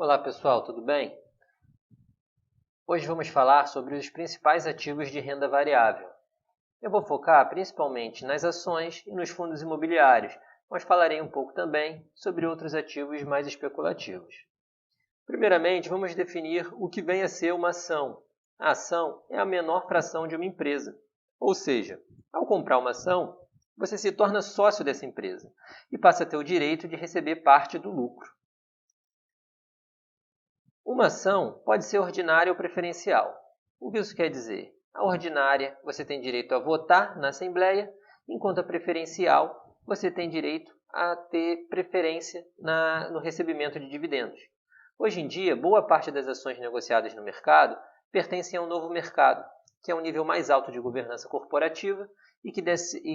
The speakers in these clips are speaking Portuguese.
Olá pessoal, tudo bem? Hoje vamos falar sobre os principais ativos de renda variável. Eu vou focar principalmente nas ações e nos fundos imobiliários, mas falarei um pouco também sobre outros ativos mais especulativos. Primeiramente, vamos definir o que vem a ser uma ação. A ação é a menor fração de uma empresa, ou seja, ao comprar uma ação, você se torna sócio dessa empresa e passa a ter o direito de receber parte do lucro. Uma ação pode ser ordinária ou preferencial. O que isso quer dizer? A ordinária, você tem direito a votar na Assembleia, enquanto a preferencial, você tem direito a ter preferência no recebimento de dividendos. Hoje em dia, boa parte das ações negociadas no mercado pertencem ao novo mercado, que é um nível mais alto de governança corporativa e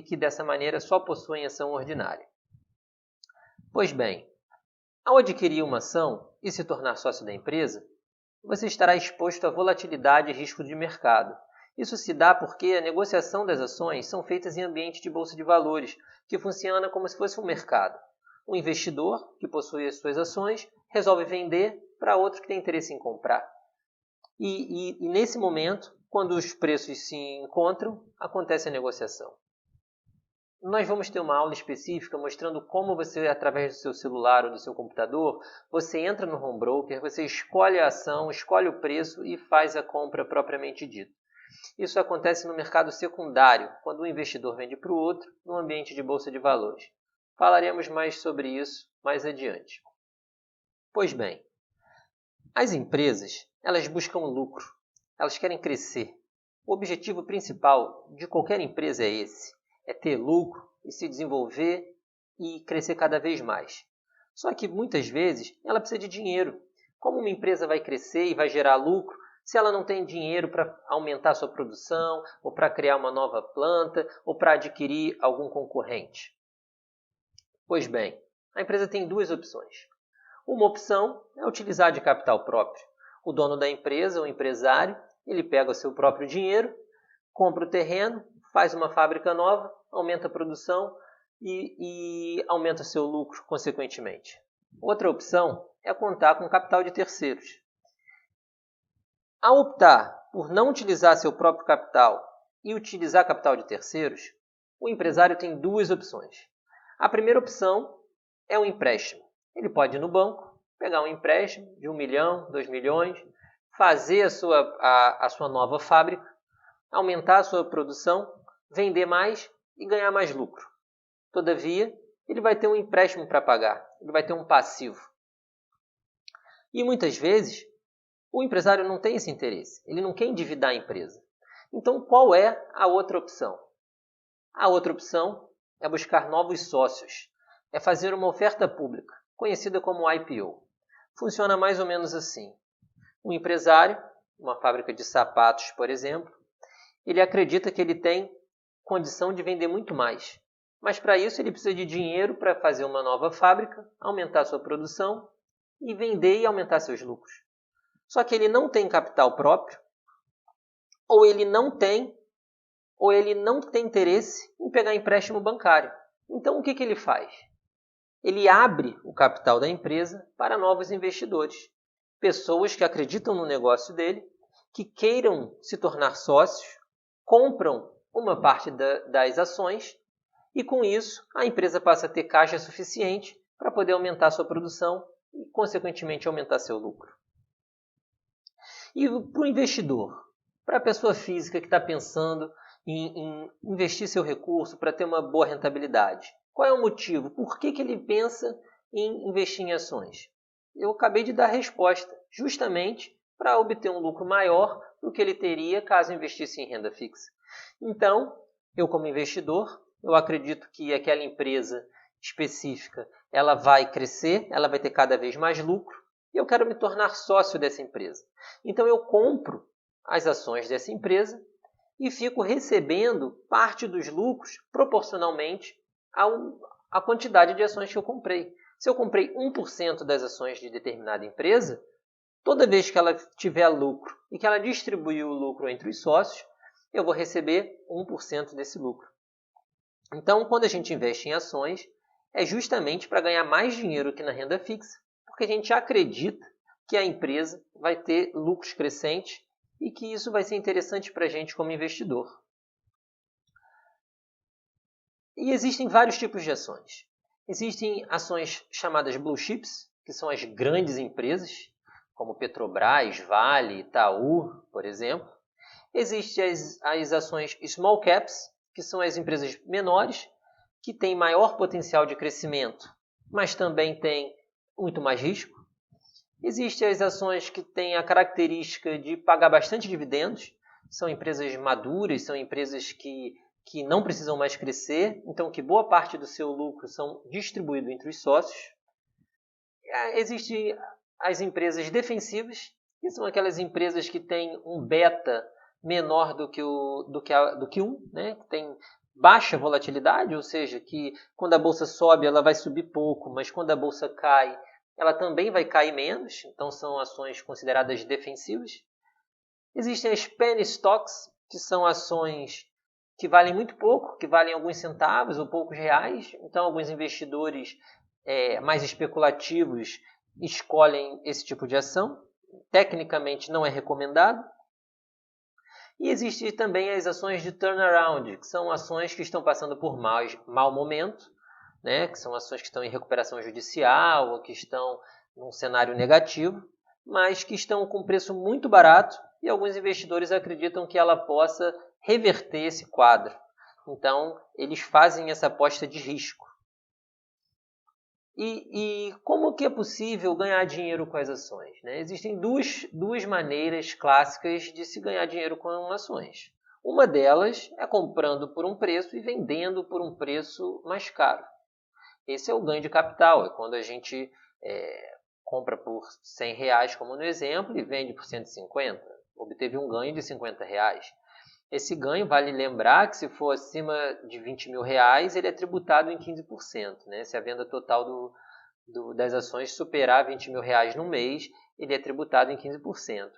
que dessa maneira só possuem ação ordinária. Pois bem, ao adquirir uma ação e se tornar sócio da empresa, você estará exposto à volatilidade e risco de mercado. Isso se dá porque a negociação das ações são feitas em ambiente de bolsa de valores, que funciona como se fosse um mercado. Um investidor, que possui as suas ações, resolve vender para outro que tem interesse em comprar. E nesse momento, quando os preços se encontram, acontece a negociação. Nós vamos ter uma aula específica mostrando como você, através do seu celular ou do seu computador, você entra no home broker, você escolhe a ação, escolhe o preço e faz a compra propriamente dita. Isso acontece no mercado secundário, quando um investidor vende para o outro, no ambiente de bolsa de valores. Falaremos mais sobre isso mais adiante. Pois bem, as empresas, elas buscam lucro, elas querem crescer. O objetivo principal de qualquer empresa é esse. É ter lucro e se desenvolver e crescer cada vez mais. Só que muitas vezes ela precisa de dinheiro. Como uma empresa vai crescer e vai gerar lucro se ela não tem dinheiro para aumentar sua produção, ou para criar uma nova planta, ou para adquirir algum concorrente? Pois bem, a empresa tem duas opções. Uma opção é utilizar de capital próprio. O dono da empresa, o empresário, ele pega o seu próprio dinheiro, compra o terreno, faz uma fábrica nova, aumenta a produção e aumenta o seu lucro consequentemente. Outra opção é contar com capital de terceiros. Ao optar por não utilizar seu próprio capital e utilizar capital de terceiros, o empresário tem duas opções. A primeira opção é um empréstimo. Ele pode ir no banco, pegar um empréstimo de 1 milhão, 2 milhões, fazer a sua nova fábrica, aumentar a sua produção, vender mais e ganhar mais lucro. Todavia, ele vai ter um empréstimo para pagar, ele vai ter um passivo. E muitas vezes, o empresário não tem esse interesse, ele não quer endividar a empresa. Então, qual é a outra opção? A outra opção é buscar novos sócios, é fazer uma oferta pública, conhecida como IPO. Funciona mais ou menos assim. Um empresário, uma fábrica de sapatos, por exemplo, ele acredita que ele tem condição de vender muito mais. Mas para isso ele precisa de dinheiro para fazer uma nova fábrica, aumentar sua produção e vender e aumentar seus lucros. Só que ele não tem capital próprio, ou ele não tem interesse em pegar empréstimo bancário. Então o que ele faz? Ele abre o capital da empresa para novos investidores. Pessoas que acreditam no negócio dele, que queiram se tornar sócios, compram uma parte das ações e, com isso, a empresa passa a ter caixa suficiente para poder aumentar sua produção e, consequentemente, aumentar seu lucro. E para o investidor, para a pessoa física que está pensando em investir seu recurso para ter uma boa rentabilidade, qual é o motivo? Por que ele pensa em investir em ações? Eu acabei de dar a resposta, justamente para obter um lucro maior do que ele teria caso investisse em renda fixa. Então, eu como investidor, eu acredito que aquela empresa específica, ela vai crescer, ela vai ter cada vez mais lucro, e eu quero me tornar sócio dessa empresa. Então eu compro as ações dessa empresa e fico recebendo parte dos lucros proporcionalmente à quantidade de ações que eu comprei. Se eu comprei 1% das ações de determinada empresa, toda vez que ela tiver lucro e que ela distribuir o lucro entre os sócios, eu vou receber 1% desse lucro. Então, quando a gente investe em ações, é justamente para ganhar mais dinheiro que na renda fixa, porque a gente acredita que a empresa vai ter lucros crescentes e que isso vai ser interessante para a gente como investidor. E existem vários tipos de ações. Existem ações chamadas blue chips, que são as grandes empresas, como Petrobras, Vale, Itaú, por exemplo. Existem as ações small caps, que são as empresas menores, que têm maior potencial de crescimento, mas também têm muito mais risco. Existem as ações que têm a característica de pagar bastante dividendos, são empresas maduras, são empresas que não precisam mais crescer, então que boa parte do seu lucro são distribuídos entre os sócios. Existem as empresas defensivas, que são aquelas empresas que têm um beta menor do que 1, né? Que tem baixa volatilidade, ou seja, que quando a bolsa sobe ela vai subir pouco, mas quando a bolsa cai ela também vai cair menos, então são ações consideradas defensivas. Existem as penny stocks, que são ações que valem muito pouco, que valem alguns centavos ou poucos reais, então alguns investidores mais especulativos escolhem esse tipo de ação. Tecnicamente não é recomendado. E existem também as ações de turnaround, que são ações que estão passando por mau momento, né? Que são ações que estão em recuperação judicial ou que estão num cenário negativo, mas que estão com preço muito barato e alguns investidores acreditam que ela possa reverter esse quadro. Então, eles fazem essa aposta de risco. E como que é possível ganhar dinheiro com as ações, né? Existem duas maneiras clássicas de se ganhar dinheiro com ações. Uma delas é comprando por um preço e vendendo por um preço mais caro. Esse é o ganho de capital, é quando a gente compra por R$100, como no exemplo, e vende por 150, obteve um ganho de R$50. Esse ganho, vale lembrar que se for acima de R$20 mil, ele é tributado em 15%. Né? Se a venda total das ações superar R$20 mil no mês, ele é tributado em 15%.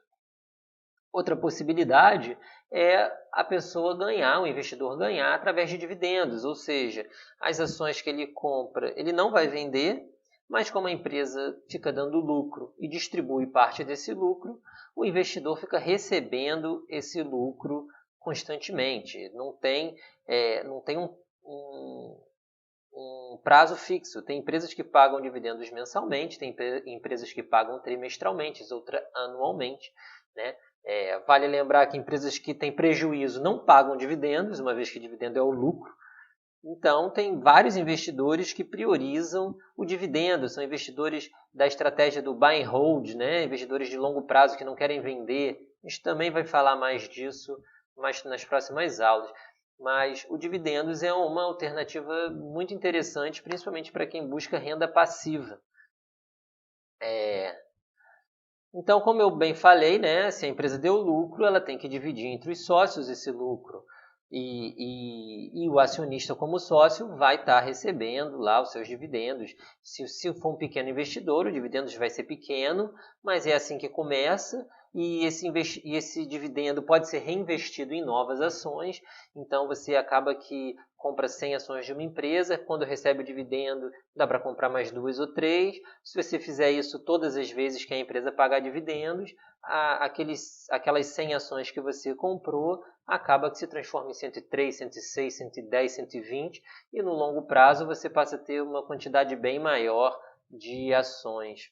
Outra possibilidade é a pessoa ganhar, o investidor ganhar através de dividendos, ou seja, as ações que ele compra, ele não vai vender, mas como a empresa fica dando lucro e distribui parte desse lucro, o investidor fica recebendo esse lucro constantemente. Não tem um prazo fixo. Tem empresas que pagam dividendos mensalmente, tem empresas que pagam trimestralmente, outras anualmente, né? Vale lembrar que empresas que têm prejuízo não pagam dividendos, uma vez que dividendo é o lucro. Então, tem vários investidores que priorizam o dividendo, são investidores da estratégia do buy and hold, né? Investidores de longo prazo que não querem vender. A gente também vai falar mais disso nas próximas aulas. Mas o dividendos é uma alternativa muito interessante, principalmente para quem busca renda passiva. Então, como eu bem falei, né, se a empresa deu lucro, ela tem que dividir entre os sócios esse lucro. E o acionista, como sócio, vai estar recebendo lá os seus dividendos. Se for um pequeno investidor, o dividendo vai ser pequeno, mas é assim que começa. E esse dividendo pode ser reinvestido em novas ações. Então, você acaba que compra 100 ações de uma empresa, quando recebe o dividendo, dá para comprar mais 2 ou 3. Se você fizer isso todas as vezes que a empresa pagar dividendos, aquelas 100 ações que você comprou acaba que se transforma em 103, 106, 110, 120 e no longo prazo você passa a ter uma quantidade bem maior de ações.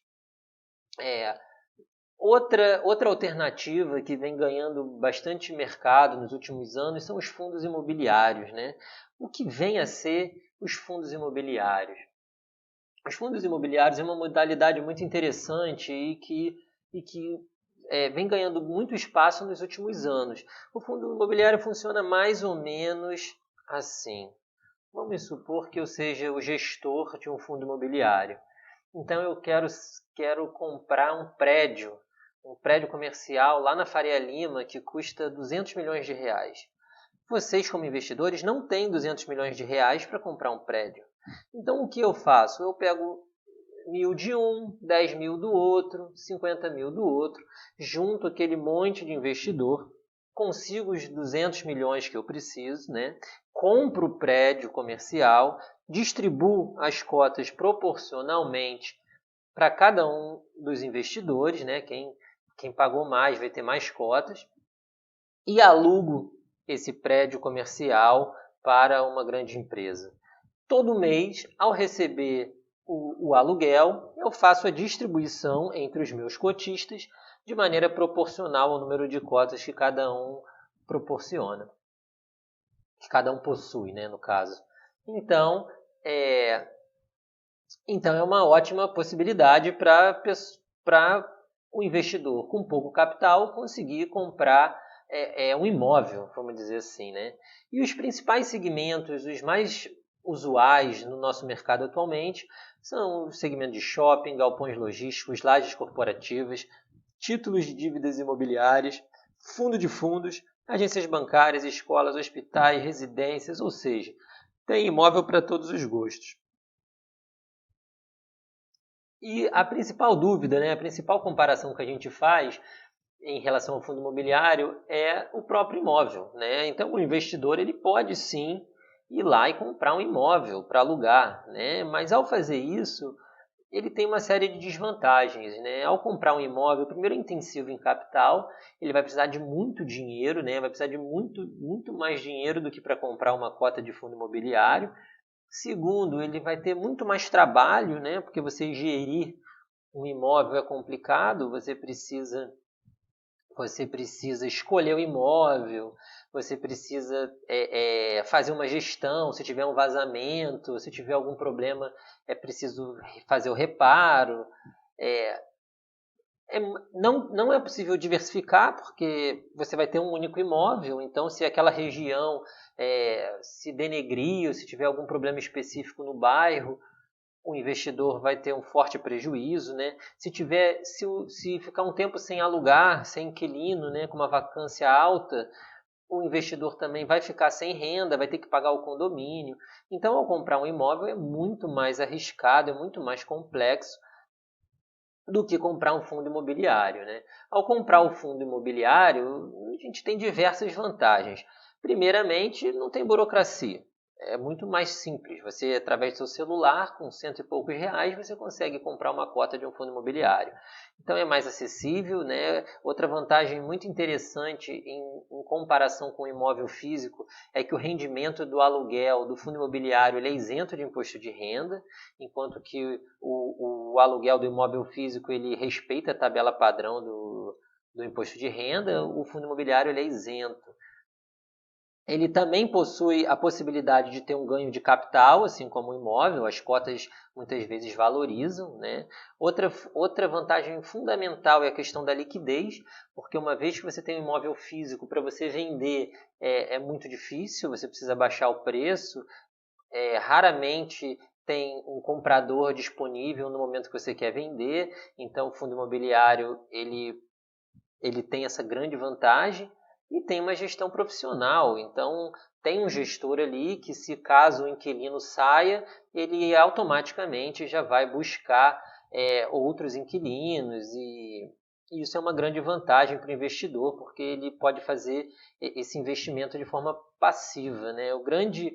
Outra alternativa que vem ganhando bastante mercado nos últimos anos são os fundos imobiliários, né? O que vem a ser os fundos imobiliários? Os fundos imobiliários é uma modalidade muito interessante e que vem ganhando muito espaço nos últimos anos. O fundo imobiliário funciona mais ou menos assim. Vamos supor que eu seja o gestor de um fundo imobiliário. Então eu quero comprar um prédio comercial lá na Faria Lima que custa R$200 milhões. Vocês, como investidores, não têm R$200 milhões para comprar um prédio. Então o que eu faço? Eu pego 1.000 de um, 10 mil do outro, 50 mil do outro, junto aquele monte de investidor, consigo os 200 milhões que eu preciso, né? Compro o prédio comercial, distribuo as cotas proporcionalmente para cada um dos investidores, né? Quem pagou mais vai ter mais cotas, e alugo esse prédio comercial para uma grande empresa. Todo mês, ao receber o aluguel, eu faço a distribuição entre os meus cotistas de maneira proporcional ao número de cotas que cada um proporciona, que cada um possui, né, no caso. Então, é uma ótima possibilidade para o investidor com pouco capital conseguir comprar um imóvel, vamos dizer assim, né? E os principais segmentos, os mais usuais no nosso mercado atualmente, são o segmento de shopping, galpões logísticos, lajes corporativas, títulos de dívidas imobiliárias, fundo de fundos, agências bancárias, escolas, hospitais, residências, ou seja, tem imóvel para todos os gostos. E a principal dúvida, né, a principal comparação que a gente faz em relação ao fundo imobiliário é o próprio imóvel, né? Então o investidor ele pode sim ir lá e comprar um imóvel para alugar, né? Mas ao fazer isso, ele tem uma série de desvantagens, né? Ao comprar um imóvel, primeiro intensivo em capital, ele vai precisar de muito dinheiro, né? Vai precisar de muito mais dinheiro do que para comprar uma cota de fundo imobiliário. Segundo, ele vai ter muito mais trabalho, né? Porque você gerir um imóvel é complicado, você precisa escolher o imóvel, você precisa fazer uma gestão, se tiver um vazamento, se tiver algum problema, é preciso fazer o reparo. Não é possível diversificar, porque você vai ter um único imóvel, então se aquela região se denegrir, ou se tiver algum problema específico no bairro, o investidor vai ter um forte prejuízo, né? Se ficar um tempo sem alugar, sem inquilino, né, com uma vacância alta, o investidor também vai ficar sem renda, vai ter que pagar o condomínio. Então, ao comprar um imóvel é muito mais arriscado, é muito mais complexo do que comprar um fundo imobiliário, né? Ao comprar o fundo imobiliário, a gente tem diversas vantagens. Primeiramente, não tem burocracia. É muito mais simples. Você, através do seu celular, com cento e poucos reais, você consegue comprar uma cota de um fundo imobiliário. Então é mais acessível, né? Outra vantagem muito interessante em comparação com o imóvel físico é que o rendimento do aluguel do fundo imobiliário ele é isento de imposto de renda, enquanto que o aluguel do imóvel físico ele respeita a tabela padrão do imposto de renda, o fundo imobiliário ele é isento. Ele também possui a possibilidade de ter um ganho de capital, assim como o imóvel, as cotas muitas vezes valorizam, né? Outra vantagem fundamental é a questão da liquidez, porque uma vez que você tem um imóvel físico, para você vender é muito difícil, você precisa baixar o preço, raramente tem um comprador disponível no momento que você quer vender, então o fundo imobiliário ele tem essa grande vantagem. E tem uma gestão profissional, então tem um gestor ali que se caso o inquilino saia, ele automaticamente já vai buscar outros inquilinos e isso é uma grande vantagem para o investidor, porque ele pode fazer esse investimento de forma passiva, né? O grande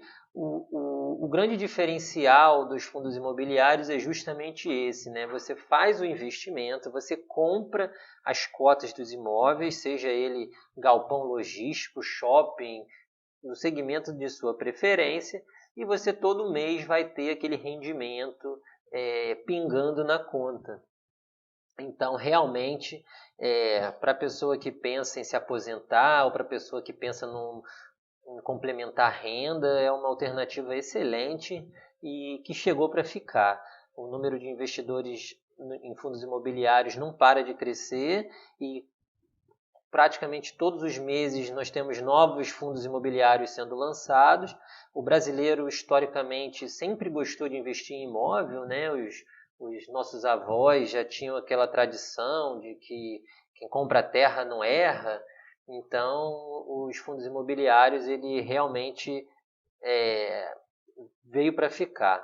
diferencial dos fundos imobiliários é justamente esse, né? Você faz o investimento, você compra as cotas dos imóveis, seja ele galpão logístico, shopping, no segmento de sua preferência, e você todo mês vai ter aquele rendimento pingando na conta. Então, realmente, para a pessoa que pensa em se aposentar ou para a pessoa que pensa em complementar renda, é uma alternativa excelente e que chegou para ficar. O número de investidores em fundos imobiliários não para de crescer e praticamente todos os meses nós temos novos fundos imobiliários sendo lançados. O brasileiro, historicamente, sempre gostou de investir em imóvel, né? Os nossos avós já tinham aquela tradição de que quem compra terra não erra. Então, os fundos imobiliários, ele realmente veio para ficar.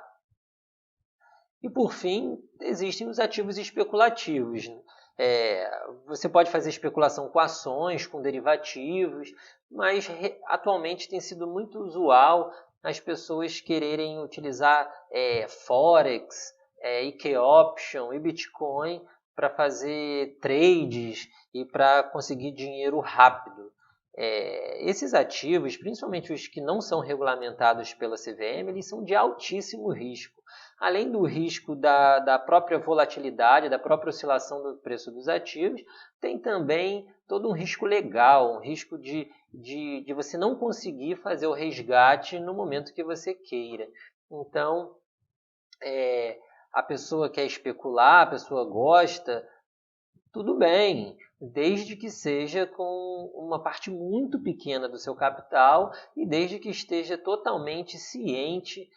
E, por fim, existem os ativos especulativos. Você pode fazer especulação com ações, com derivativos, mas atualmente tem sido muito usual as pessoas quererem utilizar Forex, IK Option e Bitcoin para fazer trades e para conseguir dinheiro rápido. Esses ativos, principalmente os que não são regulamentados pela CVM, eles são de altíssimo risco. Além do risco da própria volatilidade, da própria oscilação do preço dos ativos, tem também todo um risco legal, um risco de você não conseguir fazer o resgate no momento que você queira. Então, a pessoa quer especular, a pessoa gosta, tudo bem, desde que seja com uma parte muito pequena do seu capital e desde que esteja totalmente ciente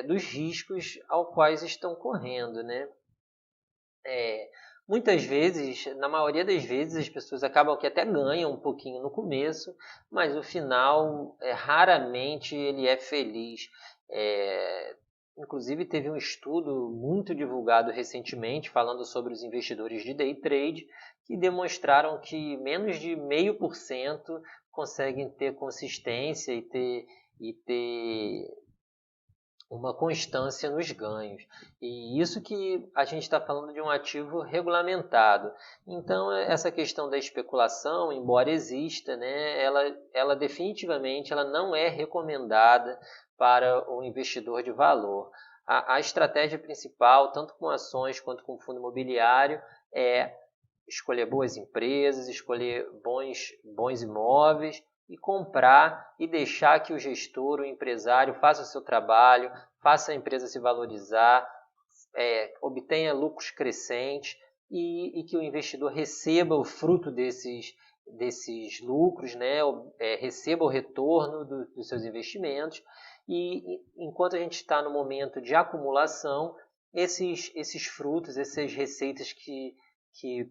dos riscos aos quais estão correndo, né? Muitas vezes, na maioria das vezes, as pessoas acabam que até ganham um pouquinho no começo, mas o final, raramente ele é feliz. Inclusive, teve um estudo muito divulgado recentemente falando sobre os investidores de day trade que demonstraram que menos de 0,5% conseguem ter consistência e ter uma constância nos ganhos. E isso que a gente está falando de um ativo regulamentado. Então, essa questão da especulação, embora exista, né, ela definitivamente ela não é recomendada para o investidor de valor. A estratégia principal, tanto com ações quanto com fundo imobiliário, é escolher boas empresas, escolher bons imóveis e comprar e deixar que o gestor, o empresário, faça o seu trabalho, faça a empresa se valorizar, obtenha lucros crescentes e que o investidor receba o fruto desses lucros, né? Receba o retorno dos seus investimentos. E enquanto a gente está no momento de acumulação, esses frutos, essas receitas que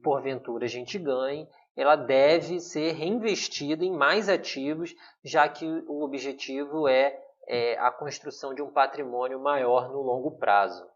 porventura a gente ganhe, ela deve ser reinvestida em mais ativos, já que o objetivo é a construção de um patrimônio maior no longo prazo.